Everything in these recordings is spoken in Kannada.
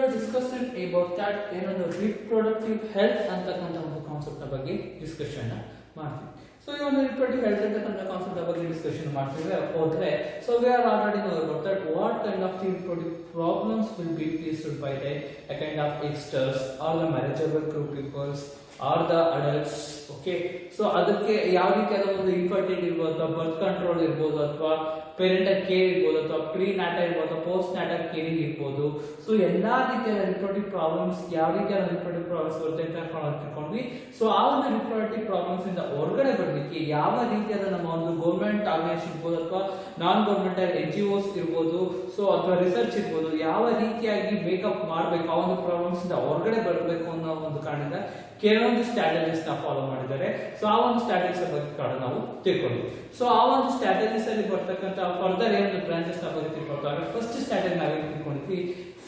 were discussing about that ಏನೊಂದು reproductive health ಅಂತಕ್ಕಂಥ ಒಂದು ಕಾನ್ಸೆಪ್ಟ್ ಬಗ್ಗೆ ಡಿಸ್ಕಷನ್ ಮಾಡ್ತೀವಿ. ಸೊ ಈ ಒಂದು reproductive health ಅಂತಕ್ಕಂಥ ಕಾನ್ಸೆಪ್ಟ್ ಬಗ್ಗೆ ಡಿಸ್ಕಷನ್ ಮಾಡ್ತೀವಿ ಹೋದ್ರೆ so we are already know about that what kind of reproductive problems will be faced by the a kind of youngsters or the marriageable group peoples or the adults. Okay so ಅದಕ್ಕೆ ಯಾವ ರೀತಿಯಾದ ಒಂದು ಇನ್ಫರ್ಟಿಲಿಟಿ ಇರ್ಬೋದು ಅಥವಾ ಬರ್ತ್ ಕಂಟ್ರೋಲ್ ಇರ್ಬೋದು ಅಥವಾ ಪೇರೆಂಟಲ್ ಕೇರ್ ಇರ್ಬೋದು ಅಥವಾ ಪ್ರೀ ನಾಟಲ್ ಇರ್ಬೋದು ಪೋಸ್ಟ್ ನಾಟಲ್ ಕೇರಿಂಗ್ ಇರ್ಬೋದು. ಸೊ ಎಲ್ಲಾ ರೀತಿಯಾದ ರಿಪ್ರೊಡಕ್ಟಿವ್ ಪ್ರಾಬ್ಲಮ್ಸ್ ಯಾವ ರೀತಿಯಾದ ರಿಪ್ರೊಡಕ್ಟಿವ್ ಪ್ರಾಬ್ಲಮ್ಸ್ ಬರುತ್ತೆ ಅಂತ ತಿಳ್ಕೊಂಡ್ವಿ. ಸೊ ಆ ಒಂದು ರಿಪ್ರೊಡಕ್ಟಿವ್ ಪ್ರಾಬ್ಲಮ್ಸ್ ಇಂದ ಹೊರಗಡೆ ಬರಲಿಕ್ಕೆ ಯಾವ ರೀತಿಯಾದ ನಮ್ಮ ಒಂದು ಗೌರ್ಮೆಂಟ್ ಆರ್ಗನೈಸೇಷನ್ ಇರ್ಬೋದು ಅಥವಾ ನಾನ್ ಗೌರ್ಮೆಂಟಲ್ NGOs ಇರ್ಬೋದು ಸೊ ಅಥವಾ ರಿಸರ್ಚ್ ಇರ್ಬೋದು ಯಾವ ರೀತಿಯಾಗಿ ಮೇಕಪ್ ಮಾಡಬೇಕು ಆ ಒಂದು ಪ್ರಾಬ್ಲಮ್ಸ್ ಇಂದ ಹೊರಗಡೆ ಬರಬೇಕು ಅನ್ನೋ ಒಂದು ಕಾರಣದಿಂದ ಕೆಲವೊಂದು ಸ್ಟ್ರಾಟಜೀಸ್ ನ ಫಾಲೋ ಮಾಡಿದ್ದಾರೆ. ಸೊ ಆ ಒಂದು ಸ್ಟ್ರಾಟಜೀಸ್ ಬಗ್ಗೆ ನಾವು ತಿಳ್ಕೊಂಡ್ವಿ. ಸೊ ಆ ಒಂದು ಸ್ಟ್ರಾಟಜೀಸ್ ಅಲ್ಲಿ ಬರ್ತಕ್ಕಂಥ ಫರ್ದರ್ ಏನೊಂದು ಬ್ರಾಂಚಸ್ ನ ಬಗ್ಗೆ ತಿಳ್ಕೊಳ್ತಾರೆ. ಫಸ್ಟ್ ಸ್ಟ್ರಾಟಜಿ ನಾವೇನು ತಿಳ್ಕೊಂಡಿದ್ವಿ,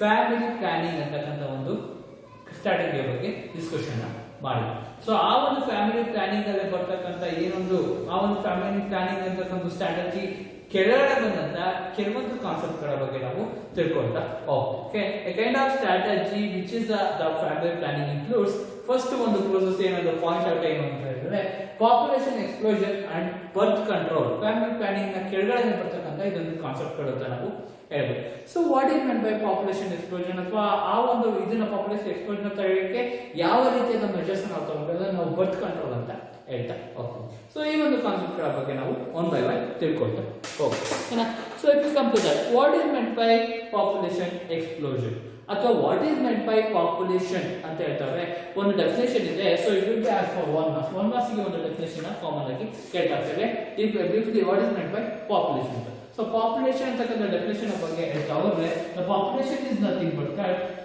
ಫ್ಯಾಮಿಲಿ ಪ್ಲಾನಿಂಗ್ ಅಂತಕ್ಕಂಥ ಒಂದು ಸ್ಟ್ರಾಟಜಿಯ ಬಗ್ಗೆ ಡಿಸ್ಕಷನ್ ಮಾಡಿದ್ವಿ. ಸೊ ಆ ಒಂದು ಫ್ಯಾಮಿಲಿ ಪ್ಲಾನಿಂಗ್ ಅಲ್ಲಿ ಬರ್ತಕ್ಕಂಥ ಏನೊಂದು ಆ ಒಂದು ಫ್ಯಾಮಿಲಿ ಪ್ಲಾನಿಂಗ್ ಅಂತಕ್ಕಂಥ ಸ್ಟ್ರಾಟಜಿ ಕೆಳಗಡೆ ಬಂದಂತ ಕೆಲವೊಂದು ಕಾನ್ಸೆಪ್ಟ್ ಗಳ ಬಗ್ಗೆ ನಾವು ತಿಳ್ಕೊಳ್ತಾ okay a kind of strategy which is the family planning includes first ಒಂದು ಪ್ರೋಸೆಸ್ ಏನದು ಪಾಯಿಂಟ್ ಔಟ್ ಏನು ಅಂತ ಹೇಳಿದ್ರೆ population explosion and birth control. Family planning ನ ಕೆಳಗಡೆ ಬರ್ತಕ್ಕಂಥ ಇದೊಂದು ಕಾನ್ಸೆಪ್ಟ್ ಗಳು ಅಂತ ನಾವು ಹೇಳ್ಬೋದು. So what is meant by population explosion ಅಥವಾ ಆ ಒಂದು ಇದನ್ನ ಪಾಪ್ಯುಲೇಷನ್ ಎಕ್ಸ್ಪ್ಲೋಷನ್ ಅಂತ ಹೇಳಕ್ಕೆ ಯಾವ ರೀತಿಯಾದ ಮೆಜರ್ಸ್ ನಾವು ತಗೊಂಡ್ರೆ ನಾವು ಬರ್ತ್ ಕಂಟ್ರೋಲ್ ಅಂತ ಹೇಳ್ತಾ ಹೋಗ್ತೀವಿ. ಸೊ ಈ ಒಂದು ಕಾನ್ಸೆಪ್ಟ್ ಗಳ ಬಗ್ಗೆ ನಾವು ಒನ್ ಬೈ ಒನ್ ತಿಳ್ಕೊಳ್ತಾ ಹೋಗ್ತೀವಿ. So if you come to that what is meant by population explosion ಅಥವಾ what is meant by population ಅಂತ ಹೇಳ್ತಾರೆ ಒಂದು ಡೆಫಿನೇಷನ್ ಇದೆ. So it will be as for one marks ಗೆ ಒಂದು ಡೆಫಿನೇಷನ್ ಕಾಮನ್ ಆಗಿ ಕೇಳ್ತಾ ಇರ್ತೇವೆ. Briefly what is meant by population ಅಂತ. ಸೊ ಪಾಪ್ಯುಲೇಷನ್ ಅಂತಕ್ಕಂಥ ಡೆಫಿನೇಷನ್ ಬಗ್ಗೆ ಹೇಳ್ತಾ ಹೋದ್ರೆ the population is nothing but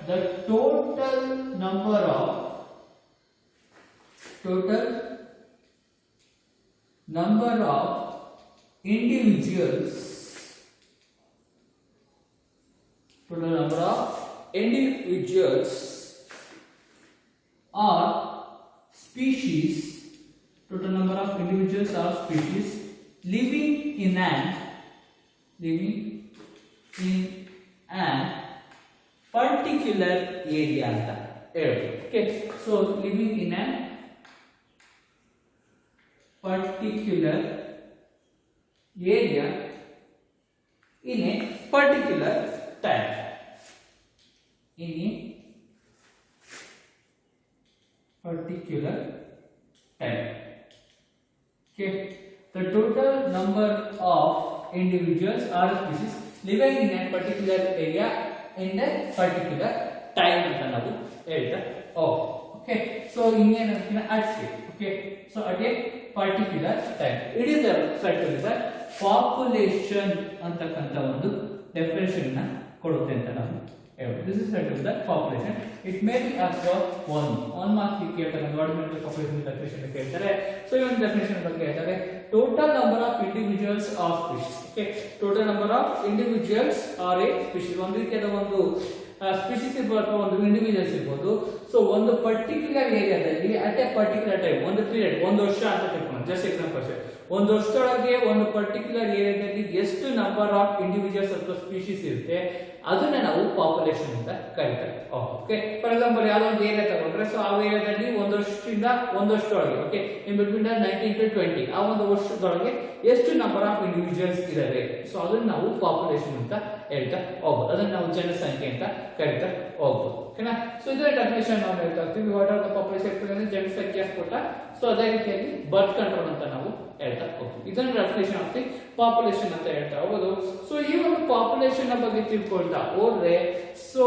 the total number of individuals or species living in an particular area ಅಂತ ಹೇಳ್ಬೋದು. Okay so living in an particular area in a particular time. In a particular time. Okay. The total number of individuals or species living in a particular area in a particular time ಅಂತ ನಾವು ಹೇಳ್ತಾ okay. So ಇನ್ನೇನು at okay. So at a particular time. It is referred to the population ಅಂತಕ್ಕಂಥ ಒಂದು ಡೆಫಿನೇಷನ್ ನ ಕೊಡುತ್ತೆ ಅಂತ ನಾವು ಹೇಳ್ಬೋದು. This is referred to the population. It may be asked for one mark ಕೇಳ್ತಾರೆ ಗವರ್ನಮೆಂಟ್ ಪಾಪ್ಯುಲೇಷನ್ ಡೆಫಿನೇಷನ್ ಕೇಳ್ತಾರೆ. ಸೊ ಈ ಒಂದು ಡೆಫಿನೇಷನ್ ಬಗ್ಗೆ ಹೇಳ್ತಾರೆ total number of individuals of species. Okay total number of individuals are a species. ಒಂದು ರೀತಿಯಾದ ಒಂದು ಸ್ಪೀಶೀಸ್ ಇರ್ಬೋದು ಅಥವಾ ಒಂದು ಇಂಡಿವಿಜುವಲ್ಸ್ ಇರ್ಬೋದು. ಸೊ ಒಂದು ಪರ್ಟಿಕ್ಯುಲರ್ ಏರಿಯಾದಲ್ಲಿ ಅಟ್ ಎ ಪರ್ಟಿಕ್ಯುಲರ್ ಟೈಮ್ ಒಂದು ಪೀರಿಯಡ್ ಒಂದು ವರ್ಷ ಅಂತ ತಿಳ್ಕೊಂಡು ಜಸ್ಟ್ ಎಕ್ಸಾಂಪಲ್ ಒಂದು ವರ್ಷದೊಳಗೆ ಒಂದು ಪರ್ಟಿಕ್ಯುಲರ್ ಏರಿಯಾದಲ್ಲಿ ಎಷ್ಟು ನಂಬರ್ ಆಫ್ ಇಂಡಿವಿಜುವಲ್ಸ್ ಅಥವಾ ಸ್ಪೀಶೀಸ್ ಇರುತ್ತೆ ಅದನ್ನ ನಾವು ಪಾಪ್ಯುಲೇಷನ್ ಅಂತ ಕರೀತಾರೆ. ಓಕೆ ಫಾರ್ ಎಕ್ಸಾಂಪಲ್ ಯಾವ್ದೋ ಒಂದು ಏರಿಯಾ ತಗೊಂಡ್ರೆ ಸೊ ಆ ಏರಿಯಾದಲ್ಲಿ ಒಂದು ವರ್ಷದಿಂದ ಒಂದು ವರ್ಷದೊಳಗೆ ಓಕೆ ಇನ್ ಬಿಟ್ವೀನ್ 19 to 20 ಆ ಒಂದು ವರ್ಷದೊಳಗೆ ಎಷ್ಟು ನಂಬರ್ ಆಫ್ ಇಂಡಿವಿಜುವಲ್ಸ್ ಇದಾವೆ ಸೊ ಅದನ್ನ ನಾವು ಪಾಪ್ಯುಲೇಷನ್ ಅಂತ ಹೇಳ್ತಾ ಹೋಗ್ಬೋದು. ಅದನ್ನ ನಾವು ಜನಸಂಖ್ಯೆ ಅಂತ ಕರೀತಾ ಹೋಗ್ಬೋದು. ಓಕೆನಾ. ಸೊ ಇದರ ಡೆಫಿನೇಷನ್ ನಾವು ಹೇಳ್ತಾ ಇರ್ತೀವಿ. ವಾಟ್ ಆರ್ ದ ಪಾಪ್ಯುಲೇಷನ್ ಜನಸಂಖ್ಯೆ ಸ್ಫೋಟ. ಸೊ ಅದೇ ರೀತಿಯಾಗಿ ಬರ್ತ್ ಕಂಟ್ರೋಲ್ ಅಂತ ನಾವು ಹೇಳ್ತಾ ಹೋಗ್ತೀವಿ. ಇದನ್ನ ಡೆಫಿನೇಷನ್ ಆಫ್ ದಿ ಪಾಪ್ಯುಲೇಷನ್ ಅಂತ ಹೇಳ್ತಾ ಹೋಗೋದು. ಸೊ ಈ ಒಂದು ಪಾಪ್ಯುಲೇಷನ್ ಬಗ್ಗೆ ತಿಳ್ಕೊಳ್ತಾ ಹೋದ್ರೆ ಸೊ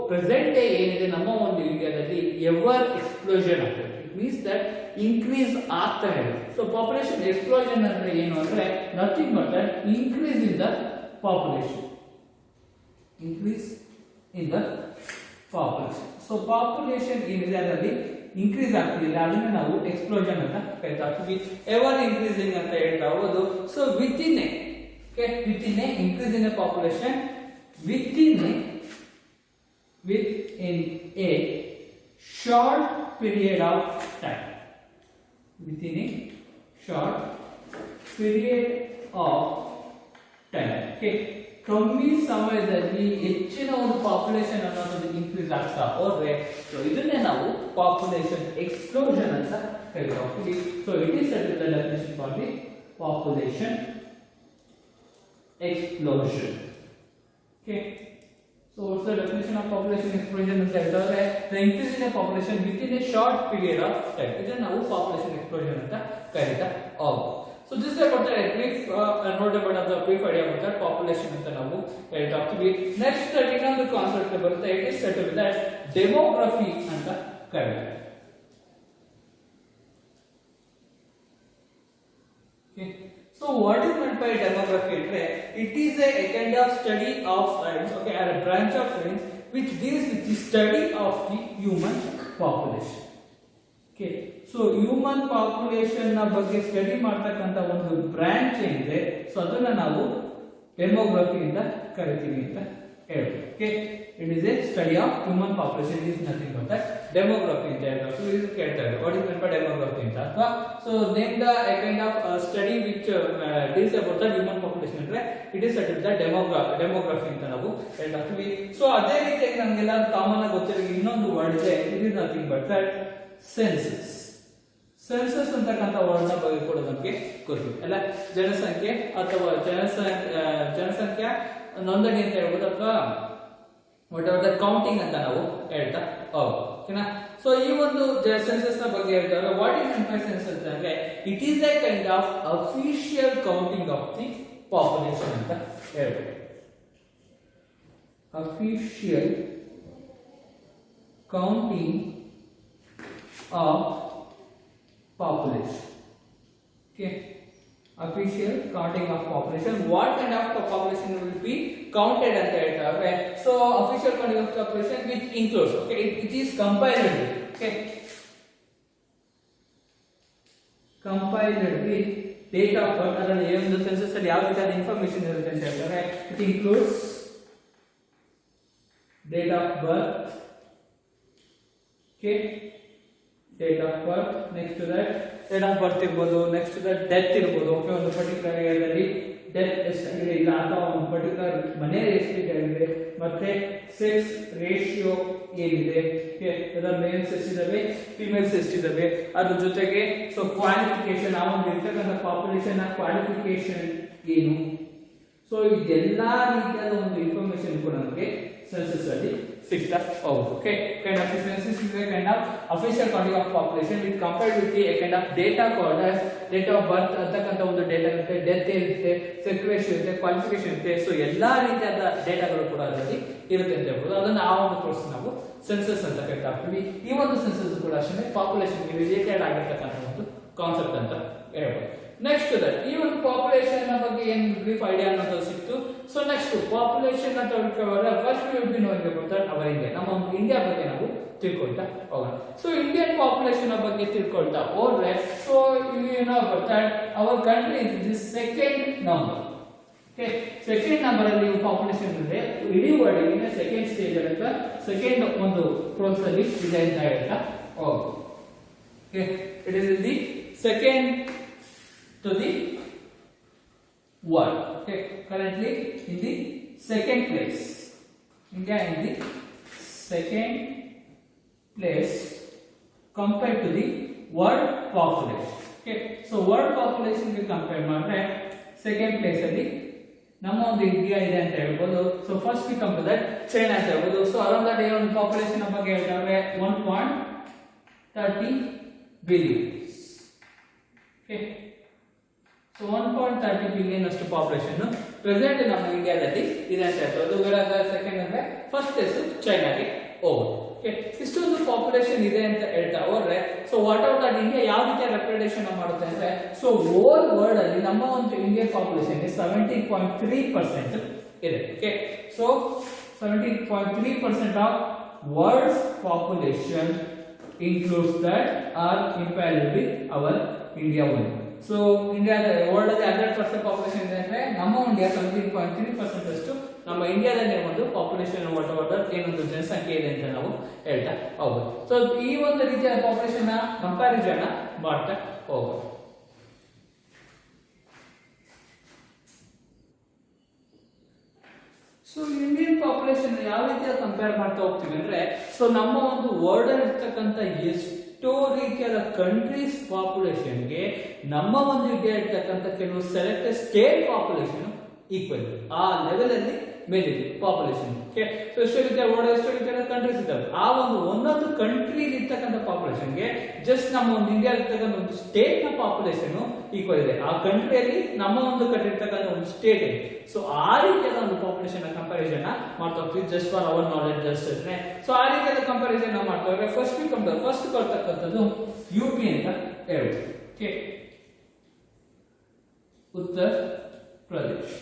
ಪ್ರೆಸೆಂಟ್ ಡೇ ಏನಿದೆ ನಮ್ಮ ಒಂದು ಇಂಡಿಯಾದಲ್ಲಿ ಎವರ್ ಎಕ್ಸ್ಪ್ಲೋಷನ್ ಆಗ್ತದೆ. ಇಟ್ ಮೀನ್ಸ್ ದಟ್ ಇನ್ಕ್ರೀಸ್ ಆಗ್ತಾ ಇದೆ. ಸೊ ಪಾಪ್ಯುಲೇಷನ್ ಎಕ್ಸ್ಪ್ಲೋಷನ್ ಅಂದ್ರೆ ಏನು ಅಂದ್ರೆ nothing but that increase in the population. Increase in the population. So population ಏನಿದೆ ಅದರಲ್ಲಿ ಇನ್ಕ್ರೀಸ್ ಆಗ್ತಿಲ್ಲ ಅದನ್ನ ನಾವು ಎಕ್ಸ್ಪ್ಲೋಷನ್ ಅಂತ ಹೇಳ್ತಾ ಇರ್ತೀವಿ. ಎವರ್ ಇನ್ಕ್ರೀಸಿಂಗ್ ಅಂತ ಹೇಳ್ತಾ ಹೋಗೋದು. So within A increase in a population within a short period of time. Within a short period of time. Okay. ಕಮ್ಮಿ ಸಮಯದಲ್ಲಿ ಹೆಚ್ಚಿನ ಒಂದು ಪಾಪ್ಯುಲೇಷನ್ ಅನ್ನೋದು ಇನ್ಕ್ರೀಸ್ ಆಗ್ತಾ ಹೋದ್ರೆ ಸೊ ಇದನ್ನೇ ನಾವು ಪಾಪ್ಯುಲೇಷನ್ ಎಕ್ಸ್ಪ್ಲೋಷನ್ ಅಂತ ಹೇಳ್ತೀವಿ. So it is the definition for the population explosion. Okay, so what's the definition of population explosion ಅಂತ ಹೇಳಿದ್ರೆ the increase in the population within a short period of time. ಇದನ್ನ ನಾವು population explosion ಅಂತ ಕರೀತಾ ಹೋಗ್ತೀವಿ. So this is about the brief note about the brief idea about the population ಅಂತ ನಾವು ಹೇಳ್ತಾ ಹೋಗ್ತೀವಿ. Next ಇನ್ನೊಂದು ಕಾನ್ಸೆಪ್ಟ್ ಬರುತ್ತೆ, it is said to be that demography ಅಂತ ಕರೀತಾರೆ. Okay, so what is meant by demography? It is a kind of study of science, okay, or a branch of science which deals with the study of the human population. Okay, so human population na ಬಗ್ಗೆ ಸ್ಟಡಿ ಮಾಡತಕ್ಕಂತ ಒಂದು ಬ್ರಾಂಚ್ ಏನಿದೆ ಸೊ ಅದನ್ನ ನಾವು ಡೆಮೋಗ್ರಫಿ ಅಂತ ಕರಿತೀವಿ ಅಂತ ಹೇಳ್ತೀವಿ. Okay, it is a study of human population, it is nothing but that demography ಅಂತ ಹೇಳ್ತಾರೆ. So ಇದು ಕೇಳ್ತಾರೆ what is meant by demography ಅಂತ ಅಥವಾ so name the a kind of study which deals about the human population ಅಂದ್ರೆ it is said to be the demography ಅಂತ ನಾವು ಹೇಳ್ತೀವಿ. ಸೊ ಅದೇ ರೀತಿಯಾಗಿ ನಮಗೆಲ್ಲ ಕಾಮನ್ ಆಗಿ ಗೊತ್ತಿರೋ ಇನ್ನೊಂದು ವರ್ಡ್ ಇದೆ, it is nothing but that census. Census ಅಂತಕ್ಕಂಥ ವರ್ಡ್ನ ಬಗ್ಗೆ ಕೂಡ ನಮಗೆ ಗೊತ್ತಿದೆ ಅಲ್ಲ, ಜನಸಂಖ್ಯೆ ಅಥವಾ ಜನಸಂಖ್ಯಾ ನೋಂದಣಿ ಅಂತ ಹೇಳ್ಬೋದು ಅಥವಾ ವಾಟ್ ಎವರ್ ದ ಕೌಂಟಿಂಗ್ ಅಂತ ನಾವು ಹೇಳ್ತಾ ಹೋಗ್ಬೋದು. ಓಕೆನಾ? ಸೊ ಈ ಒಂದು ಸೆನ್ಸಸ್ ನ ಬಗ್ಗೆ ಹೇಳ್ತಾರೆ what is meant by census ಅಂದ್ರೆ it is a kind of official counting of the population ಅಂತ ಹೇಳ್ಬೋದು. Official counting of population. Okay, official counting of population. What kind of population will be counted ಅಂತ ಹೇಳ್ತಾರೆ. So official counting of population which includes, okay, it is compiled with, okay, compiled with date of birth. ಅದರಲ್ಲಿ ಒಂದು ಸೆನ್ಸಸ್ ಅಲ್ಲಿ ಯಾವ ರೀತಿಯಾದ ಇನ್ಫಾರ್ಮೇಶನ್ ಇರುತ್ತೆ ಅಂತ ಹೇಳ್ತಾರೆ. It includes date of birth, okay, date of birth, next to that date of birth ಇರಬಹುದು, next to that death ಇರಬಹುದು. ಓಕೆ, ಒಂದು ಪರ್ಟಿಕ್ಯುಲರ್ ಏರಿಯಾದಲ್ಲಿ ಡೆತ್ ಎಷ್ಟಾಗಿದೆ ಇಲ್ಲ ಅಥವಾ ಒಂದು ಪರ್ಟಿಕ್ಯುಲರ್ ಮನೆಯಲ್ಲಿ ಎಷ್ಟಾಗಿದೆ, ಮತ್ತೆ ಸೆಕ್ಸ್ ರೇಷಿಯೋ ಏನಿದೆ, ಅದರ ಮೇಲ್ಸ್ ಎಷ್ಟಿದಾವೆ ಫಿಮೇಲ್ಸ್ ಎಷ್ಟಿದಾವೆ, ಅದ್ರ ಜೊತೆಗೆ ಸೊ ಕ್ವಾಲಿಫಿಕೇಶನ್, ಆ ಒಂದು ಇರ್ತಕ್ಕಂಥ ಪಾಪ್ಯುಲೇಷನ್ ನ ಕ್ವಾಲಿಫಿಕೇಶನ್ ಏನು. ಸೊ ಇದೆಲ್ಲಾ ರೀತಿಯಾದ ಒಂದು ಇನ್ಫಾರ್ಮೇಶನ್ ಕೂಡ ನಮಗೆ ಸೆನ್ಸಸ್ ಅಲ್ಲಿ ಸಿಗ್ತಾ ಹೋಗುತ್ತೆ. Okay, kind of census is a kind of official counting of population which compared with the a kind of data called as date of birth ಅಂತಕ್ಕಂಥ ಒಂದು ಡೇಟಾ ಇರುತ್ತೆ, ಡೆತ್ ಇರುತ್ತೆ, ಸೆಕ್ಸ್ ರೇಷಿಯೋ ಇರುತ್ತೆ, ಕ್ವಾಲಿಫಿಕೇಶನ್ ಇರುತ್ತೆ. ಸೊ ಎಲ್ಲಾ ರೀತಿಯಾದ ಡೇಟಾಗಳು ಕೂಡ ಅದರಲ್ಲಿ ಇರುತ್ತೆ ಅಂತ ಹೇಳ್ಬೋದು. ಅದನ್ನ ಆ ಒಂದು ಕೋರ್ಸ್ ನಾವು ಸೆನ್ಸಸ್ ಅಂತ ಕರಿತಾ ಹೋಗ್ತೀವಿ. ಈ ಒಂದು ಸೆನ್ಸಸ್ ಕೂಡ ಅಷ್ಟೇ ಪಾಪ್ಯುಲೇಷನ್ ಗೆ ರಿಲೇಟೆಡ್ ಆಗಿರ್ತಕ್ಕಂಥ ಒಂದು ಕಾನ್ಸೆಪ್ಟ್ ಅಂತ ಹೇಳ್ಬೋದು. ನೆಕ್ಸ್ಟ್ ದಟ್ ಈ ಒಂದು ಪಾಪ್ಯುಲೇಷನ್ ಬಗ್ಗೆ ಏನು ಬ್ರೀಫ್ ಐಡಿಯಾ ಅನ್ನೋದು ಸಿಕ್ತು. ಸೊ ನೆಕ್ಸ್ಟ್ ಪಾಪ್ಯುಲೇಷನ್ ಅಂತ ಹೇಳ್ಕೊಂಡ್ರೆ first we will be knowing about that our India, ನಮ್ಮ ಇಂಡಿಯಾ ಬಗ್ಗೆ ನಾವು ತಿಳ್ಕೊಳ್ತಾ ಹೋಗೋಣ. ಸೊ ಇಂಡಿಯನ್ ಪಾಪ್ಯುಲೇಷನ್ ಬಗ್ಗೆ ತಿಳ್ಕೊಳ್ತಾ ಹೋದ್ರೆ so you know about that our country is second number. Okay, second number ಅಲ್ಲಿ ಪಾಪ್ಯುಲೇಷನ್ ಇದೆ ಇಡೀ ವರ್ಲ್ಡ್ ಗೆ ಸೆಕೆಂಡ್ ಸ್ಟೇಜ್ ಅಂತ ಸೆಕೆಂಡ್ ಒಂದು ಪ್ರೋಸೆಸ್ ಅಲ್ಲಿ ಇದೆ ಅಂತ ಹೇಳ್ತಾ ಹೋಗೋದು. Okay, it is the second to the world. Okay, currently in the second place, India in the second place compared to the world population. Okay, so world population ಗೆ ಕಂಪೇರ್ ಮಾಡಿದ್ರೆ ಸೆಕೆಂಡ್ ಪ್ಲೇಸ್ ಅಲ್ಲಿ ನಮ್ಮ ಒಂದು ಇಂಡಿಯಾ ಇದೆ ಅಂತ ಹೇಳ್ಬೋದು. So first we come to that China ಅಂತ ಹೇಳ್ಬೋದು. ಸೊ ಅರೌಂಡ್ ದಟ್ ಒಂದು ಪಾಪ್ಯುಲೇಷನ್ ಬಗ್ಗೆ ಹೇಳ್ತಾರೆ 1.30 ಬಿಲಿಯನ್. ಓಕೆ, ಸೊ 1.30 ಬಿಲಿಯನ್ ಅಷ್ಟು ಪಾಪ್ಯುಲೇಷನ್ ಪ್ರೆಸೆಂಟ್ ನಮ್ಮ ಇಂಡಿಯಾದಲ್ಲಿ ಇದೆ ಅಂತ ಹೇಳ್ಬೋದು. ಸೆಕೆಂಡ್ ಅಂದ್ರೆ ಫಸ್ಟ್ ಪ್ಲೇಸ್ ಚೈನಾಗೆ ಹೋಗೋದು. ಓಕೆ, ಇಷ್ಟೊಂದು ಪಾಪ್ಯುಲೇಷನ್ ಇದೆ ಅಂತ ಹೇಳ್ತಾ ಹೋದ್ರೆ so what out that India ಯಾವ ರೀತಿಯ ರೆಪ್ರೆಸೆಂಟೇಷನ್ ಮಾಡುತ್ತೆ ಅಂದ್ರೆ ಸೊ ಹೋಲ್ ವರ್ಲ್ಡ್ ಅಲ್ಲಿ ನಮ್ಮ ಒಂದು ಇಂಡಿಯನ್ ಪಾಪ್ಯುಲೇಷನ್ 17.3% ಇದೆ. Okay, so 17.3% of world's population includes that are compared with our India only. So India world ಅಲ್ಲಿ 100% ಪಾಪ್ಯುಲೇಷನ್ ಇದೆ ಅಂದ್ರೆ ನಮ್ಮ ಇಂಡಿಯಾ 17.3% ಅಷ್ಟು ನಮ್ಮ ಇಂಡಿಯಾದಲ್ಲಿ ಒಂದು ಪಾಪ್ಯುಲೇಷನ್ ಏನೊಂದು ಜನಸಂಖ್ಯೆ ಇದೆ ಅಂತ ನಾವು ಹೇಳ್ತಾ ಹೋಗ್ಬೋದು. ಸೊ ಈ ಒಂದು ರೀತಿಯ ಪಾಪ್ಯುಲೇಷನ್ ನ ಕಂಪ್ಯಾರಿಸನ್ ಮಾಡ್ತಾ ಹೋಗ್ಬೋದು. ಸೊ ಇಂಡಿಯನ್ ಪಾಪ್ಯುಲೇಷನ್ ಯಾವ ರೀತಿಯಾಗಿ ಕಂಪೇರ್ ಮಾಡ್ತಾ ಹೋಗ್ತೀವಿ ಅಂದ್ರೆ, ಸೊ ನಮ್ಮ ಒಂದು ವರ್ಲ್ಡ್ ಅಲ್ಲಿ ಇರ್ತಕ್ಕಂಥ ಎಷ್ಟೋ ರೀತಿಯಾದ ಕಂಟ್ರೀಸ್ ಪಾಪ್ಯುಲೇಷನ್ಗೆ ನಮ್ಮ ಒಂದು ಇಂಡಿಯಾ ಇರ್ತಕ್ಕಂಥ ಕೆಲವು ಸೆಲೆಕ್ಟೆಡ್ ಸ್ಟೇಟ್ ಪಾಪ್ಯುಲೇಷನ್ ಈಕ್ವಲ್ ಆ ಲೆವೆಲ್ ಅಲ್ಲಿ ಮೇಲಿದೆ ಪಾಪ್ಯುಲೇಷನ್. ಓಕೆ, ಸೊ ಎಷ್ಟು ರೀತಿಯ ವರ್ಲ್ಡ್ ಎಷ್ಟು ರೀತಿಯಾದ ಕಂಟ್ರೀಸ್ ಇದ್ದಾವೆ, ಆ ಒಂದು ಒಂದೊಂದು ಕಂಟ್ರಿ ಇರ್ತಕ್ಕಂಥ ಪಾಪ್ಯುಲೇಷನ್ಗೆ ಜಸ್ಟ್ ನಮ್ಮ ಒಂದು ಇಂಡಿಯಾ ಇರ್ತಕ್ಕಂಥ ಒಂದು ಸ್ಟೇಟ್ ನ ಪಾಪ್ಯುಲೇಷನ್ ಈಕ್ವಲ್ ಇದೆ. ಆ ಕಂಟ್ರಿಯಲ್ಲಿ ನಮ್ಮ ಒಂದು ಕಂಟ್ರಿ ಇರ್ತಕ್ಕಂಥ ಒಂದು ಸ್ಟೇಟ್ ಇದೆ. ಸೊ ಆ ರೀತಿಯಾದ ಒಂದು ಪಾಪ್ಯುಲೇಷನ್ ಕಂಪಾರಿಸನ್ ಮಾಡ್ತಾ ಹೋಗ್ತೀವಿ, just for our knowledge just ಅಷ್ಟೇ. ಸೊ ಆ ರೀತಿಯಾದ ಕಂಪಾರಿಸನ್ ಮಾಡ್ತಾ ಹೋದ್ರೆ ಫಸ್ಟ್ ಬರ್ತಕ್ಕಂಥದ್ದು ಯುಪಿ ಅಂತ ಹೇಳ್ತೀವಿ. ಓಕೆ, ಉತ್ತರ ಪ್ರದೇಶ್.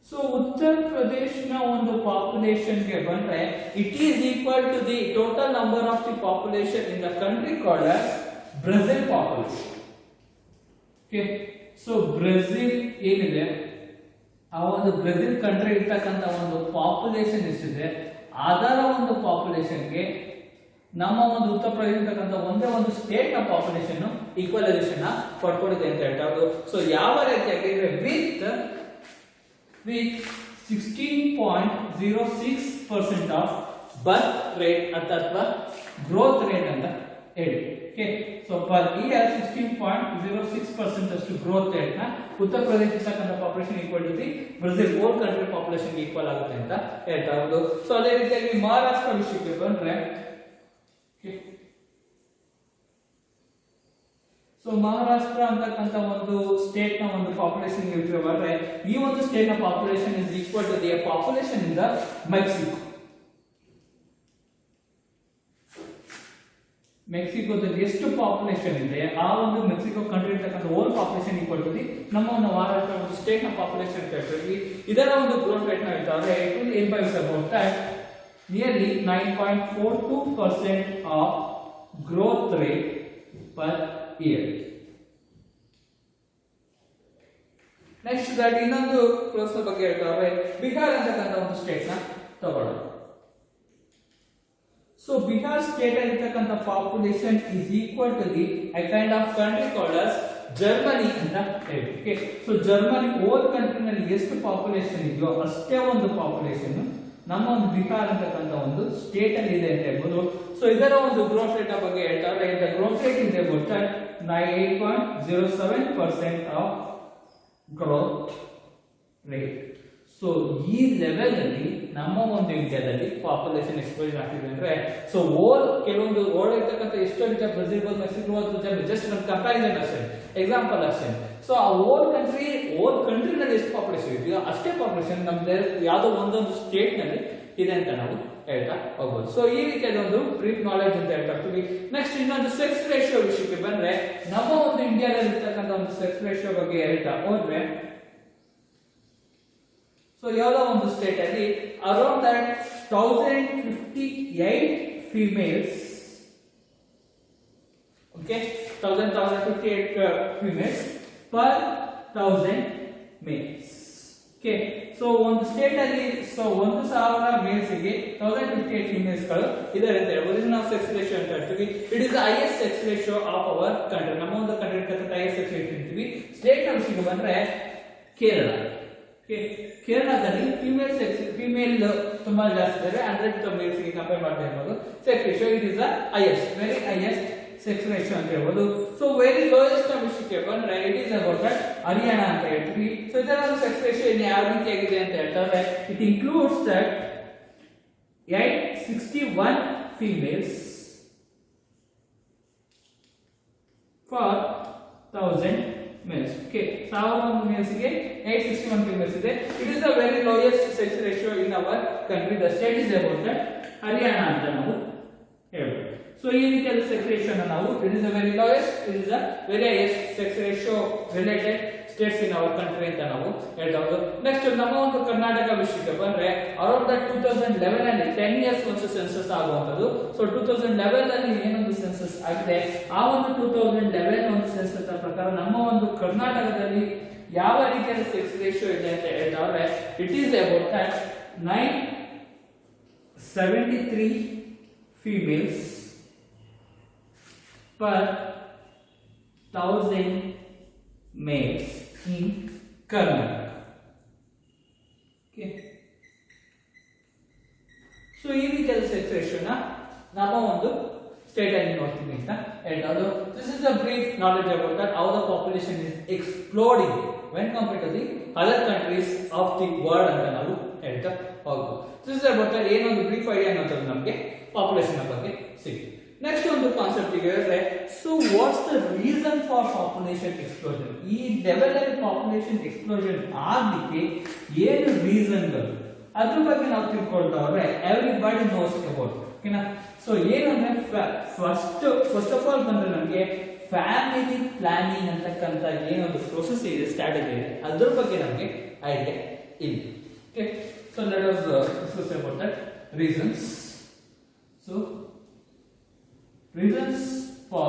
ಸೊ ಉತ್ತರ ಪ್ರದೇಶನ ಒಂದು ಪಾಪ್ಯುಲೇಷನ್ ಗೆ ಬಂದ್ರೆ it is equal to the total number of the population in the country called as Brazil population. Okay, so Brazil ಏನಿದೆ ಆ ಒಂದು ಬ್ರೆಜಿಲ್ ಕಂಟ್ರಿ ಇರ್ತಕ್ಕಂಥ ಒಂದು ಪಾಪ್ಯುಲೇಷನ್ ಎಷ್ಟಿದೆ ಅದರ ಒಂದು ಪಾಪ್ಯುಲೇಷನ್ಗೆ ನಮ್ಮ ಒಂದು ಉತ್ತರ ಪ್ರದೇಶ ಇರ್ತಕ್ಕಂಥ ಒಂದೇ ಒಂದು ಸ್ಟೇಟ್ ನ ಪಾಪ್ಯುಲೇಷನ್ ಈಕ್ವಲೈಸೇಷನ್ ಪಡ್ಕೊಂಡಿದೆ ಅಂತ ಹೇಳ್ತಾರೆ. ಸೊ ಯಾವ ರೀತಿಯಾಗಿ with 16.06% of birth rate ಅಥವಾ growth rate ಅಂತ ಹೇಳಿ. ಓಕೆ, ಸೊ per year 16.06% ಅಷ್ಟು growth rate ನ ಉತ್ತರ ಪ್ರದೇಶ ಇರ್ತಕ್ಕಂಥ population equal to the Brazil whole country population equal ಆಗುತ್ತೆ ಅಂತ ಹೇಳ್ತಾ ಇರೋದು. ಸೊ ಅದೇ ರೀತಿಯಾಗಿ ಮಹಾರಾಷ್ಟ್ರ ವಿಷಯಕ್ಕೆ ಬಂದ್ರೆ, ಸೊ ಮಹಾರಾಷ್ಟ್ರ ಅಂತಕ್ಕಂಥ ಒಂದು ಸ್ಟೇಟ್ ನ ಒಂದು ಪಾಪ್ಯುಲೇಷನ್ ಬಂದ್ರೆ ಈ ಒಂದು ಸ್ಟೇಟ್ ನ population is equal to the population in the Mexico. ಮೆಕ್ಸಿಕೋದಲ್ಲಿ ಎಷ್ಟು ಪಾಪ್ಯುಲೇಷನ್ ಇದೆ ಆ ಒಂದು ಮೆಕ್ಸಿಕೋ ಕಂಟ್ರಿ ಇರ್ತಕ್ಕಂಥ whole population equal to the ನಮ್ಮ ಒಂದು ಮಹಾರಾಷ್ಟ್ರ ಒಂದು ಸ್ಟೇಟ್ ನ ಪಾಪ್ಯುಲೇಷನ್ ಹೇಳ್ತೀವಿ. ಇದರ ಒಂದು ಗ್ರೋತ್ ರೇಟ್ ನ ಹೇಳ್ತಾರೆ it will impact about that nearly 9.42% of growth rate per year. Next that ಇನ್ನೊಂದು ಕ್ಲೋಸ್ ಬಗ್ಗೆ ಹೇಳ್ತಾರೆ ಬಿಹಾರ್ ಅಂತಕ್ಕಂಥ ಒಂದು ಸ್ಟೇಟ್ ನ ತಗೊಳ್ಳೋಣ. ಸೊ ಬಿಹಾರ್ ಸ್ಟೇಟ್ ಅಲ್ಲಿ ಇರ್ತಕ್ಕಂಥ population is equal to the I kind of country called as Germany ಅಂತ ಹೇಳಿ. Okay, so Germany whole country ನಲ್ಲಿ ಎಷ್ಟು ಪಾಪ್ಯುಲೇಷನ್ ಇದೆಯೋ ಅಷ್ಟೇ ಒಂದು ಪಾಪ್ಯುಲೇಷನ್ ನಮ್ಮ ಒಂದು ಬಿಹಾರ್ ಅಂತಕ್ಕಂಥ ಒಂದು ಸ್ಟೇಟ್ ಅಲ್ಲಿ ಇದೆ ಅಂತ ಹೇಳ್ಬೋದು. ಸೊ ಇದರ ಒಂದು ಗ್ರೋತ್ ರೇಟ್ ಬಗ್ಗೆ ಹೇಳ್ತಾರೆ. ದ ಗ್ರೋತ್ ರೇಟ್ ಇದೆ but 8.07% of growth rate. So ಈ ಲೆವೆಲ್ ಅಲ್ಲಿ ನಮ್ಮ ಒಂದು ಇಂಡಿಯಾದಲ್ಲಿ ಪಾಪ್ಯುಲೇಷನ್ ಎಕ್ಸ್ಪೋಸ್ ಆಗ್ತಿದೆ ಅಂದ್ರೆ, ಸೊ ಕೆಲವೊಂದು ಓಲ್ಡ್ ಇರ್ತಕ್ಕಂಥ ಎಷ್ಟೋ ರೀತಿಯ ಬ್ರೆಜಿಲ್ ಮೆಕ್ಸಿಕೋ ಜಸ್ಟ್ ಒಂದು ಕಂಪ್ಯಾರಿಸನ್ ಅಷ್ಟೇ, ಎಕ್ಸಾಂಪಲ್ ಅಷ್ಟೇ. ಸೊ ಆ ಓಲ್ ಕಂಟ್ರಿನಲ್ಲಿ ಎಷ್ಟು ಪಾಪ್ಯುಲೇಷನ್ ಇದೆಯೋ ಅಷ್ಟೇ ಪಾಪ್ಯುಲೇಷನ್ ನಮ್ದು ಯಾವುದೋ ಒಂದೊಂದು ಸ್ಟೇಟ್ ನಲ್ಲಿ ಇದೆ ಅಂತ ನಾವು ಹೇಳ್ತಾ ಹೋಗ್ಬೋದು. ಸೊ ಈ ರೀತಿಯಾದ ಒಂದು ಬ್ರೀಫ್ ನಾಲೆಜ್ ಅಂತ ಹೇಳ್ತಾ ಇರ್ತೀವಿ. ನೆಕ್ಸ್ಟ್ ಇನ್ನೊಂದು ಸೆಕ್ಸ್ ರೇಷಿಯೋ ವಿಷಯಕ್ಕೆ ಬಂದ್ರೆ, ನಮ್ಮ ಒಂದು ಇಂಡಿಯಾದಲ್ಲಿ ಇರ್ತಕ್ಕಂಥ ಒಂದು ಸೆಕ್ಸ್ ರೇಷಿಯೋ ಬಗ್ಗೆ ಹೇಳ್ತಾ ಹೋದ್ರೆ, ಸೊ ಯಾವುದೋ ಒಂದು ಸ್ಟೇಟ್ ಅಲ್ಲಿ around that 1058 females, okay, 1058 females per 1000 males. Okay, so ಒಂದು ಸ್ಟೇಟ್ ಅಲ್ಲಿ ಸೊ 1000 ಮೇಲ್ಸ್ ಗೆ 1058 ಫಿಮೇಲ್ಸ್ ಗಳು ಇದೆ ಅಂತ ಹೇಳ್ಬೋದು. ಇದು ನಾವು ಸೆಕ್ಸ್ ರೇಷಿಯೋ ಅಂತ ಹೇಳ್ತೀವಿ. It is the highest sex ratio of our country. ನಮ್ಮ ಒಂದು ಕಂಟ್ರಿ ಇರ್ತಕ್ಕಂಥ ಹೈಯೆಸ್ಟ್ ಸೆಕ್ಸ್ ರೇಷಿಯೋ ಅಂತೀವಿ. ಸ್ಟೇಟ್ ನ ವಿಷಯಕ್ಕೆ ಬಂದ್ರೆ ಕೇರಳ. ಕೇರಳದಲ್ಲಿ ಫಿಮೇಲ್ ತುಂಬಾ ಜಾಸ್ತಿ ಇದ್ದಾರೆ, 100 ಮೇಲ್ಸ್ ಗೆ ಕಂಪೇರ್ ಮಾಡ್ತಾ ಇರ್ಬೋದು. Sex ratio it is the highest, very highest sex ratio ಅಂತ ಹೇಳ್ಬೋದು. ಸೊ ವೆರಿ ಲೋಯೆಸ್ಟ್ ವಿಷಯಕ್ಕೆ ಬಂದ್ರೆ it is about that Haryana ಅಂತ ಹೇಳ್ತೀವಿ. ಸೊ ಇದರ ಒಂದು ಸೆಕ್ಸ್ ರೇಷಿಯೋ ಯಾವ ರೀತಿಯಾಗಿದೆ ಅಂತ ಹೇಳ್ತಾರೆ, it includes that 861 females for 1000 males. Okay, 1000 males ಗೆ 861 ಫೀಮೇಲ್ಸ್ ಇದೆ. It is the very lowest sex ratio in our country. The state is about that Haryana ಅಂತ ನಾವು ಹೇಳ್ಬೋದು. ಸೊ ಈ ರೀತಿಯಾದ ಸೆಕ್ಸ್ ರೇಷಿಯೋ ನಾವು it is the very lowest, it is the very highest sex ratio related states in our country ಅಂತ ನಾವು ಹೇಳ್ಬಹುದು. ನೆಕ್ಸ್ಟ್ ನಮ್ಮ ಒಂದು ಕರ್ನಾಟಕ ವಿಷಯಕ್ಕೆ ಬಂದ್ರೆ ಅರೌಂಡ್ ದಟ್ 2011 ಅಲ್ಲಿ 10 ಇಯರ್ಸ್ ಒಂದು ಸೆನ್ಸಸ್ ಆಗುವಂತದ್ದು. ಸೊ 2011 ಅಲ್ಲಿ ಏನೊಂದು ಸೆನ್ಸಸ್ ಆಗಿದೆ, ಆ ಒಂದು 2011 ಒಂದು ಸೆನ್ಸಸ್ ಪ್ರಕಾರ ನಮ್ಮ ಒಂದು ಕರ್ನಾಟಕದಲ್ಲಿ ಯಾವ ರೀತಿಯ ಸೆಕ್ಸ್ ರೇಷಿಯೋ ಇದೆ ಅಂತ ಹೇಳ್ತಾರೆ, it is about that 973 females per 1000 males in Karnataka. Okay. So ಈ ರೀತಿಯಾದ ಸೆಕ್ಸ್ ರೇಷಿಯೋನ ನಮ್ಮ ಒಂದು ಸ್ಟೇಟ್ ಅಲ್ಲಿ ನೋಡ್ತೀವಿ ಅಂತ ಹೇಳ್ತಾರೆ. This is a brief knowledge about that how the population is exploding when compared to the other countries of the world ಅಂತ ನಾವು ಹೇಳ್ತಾ ಹೋಗ್ಬೋದು. ದಿಸ್ ಇಸ್ ಅಬೌಟ್ ದಟ್ ಏನೊಂದು ಬ್ರೀಫ್ ಐಡಿಯಾ ಅನ್ನೋದು ನಮಗೆ ಪಾಪ್ಯುಲೇಷನ್ ಬಗ್ಗೆ ಸಿಗುತ್ತೆ. ನೆಕ್ಸ್ಟ್ ಒಂದು ಕಾನ್ಸೆಪ್ಟ್ ಗೆ ಹೇಳಿದ್ರೆ, so what's the reason for population explosion? ಈ ಲೆವೆಲ್ ಅಲ್ಲಿ ಪಾಪ್ಯುಲೇಷನ್ ಎಕ್ಸ್ಪ್ಲೋಷನ್ ಆಗ್ಲಿಕ್ಕೆ ಏನು ರೀಸನ್ಗಳು ಅದ್ರ ಬಗ್ಗೆ ನಾವು ತಿಳ್ಕೊಳ್ತಾ ಹೋದ್ರೆ ಎವ್ರಿಬಡಿ ನೋಸ್ ಅಬೌಟ್. ಓಕೆನಾ? ಸೊ ಏನಂದ್ರೆ ಫಸ್ಟ್ ಆಫ್ ಆಲ್ ಬಂದ್ರೆ ನಮಗೆ ಫ್ಯಾಮಿಲಿ ಪ್ಲಾನಿಂಗ್ ಅಂತಕ್ಕಂಥ ಏನೊಂದು ಪ್ರೊಸೆಸ್ ಇದೆ, ಸ್ಟ್ರಾಟಜಿ ಇದೆ, ಅದ್ರ ಬಗ್ಗೆ ನಮಗೆ ಐಡಿಯಾ ಇಲ್ಲ. Okay, so let us discuss about that reasons. So reasons for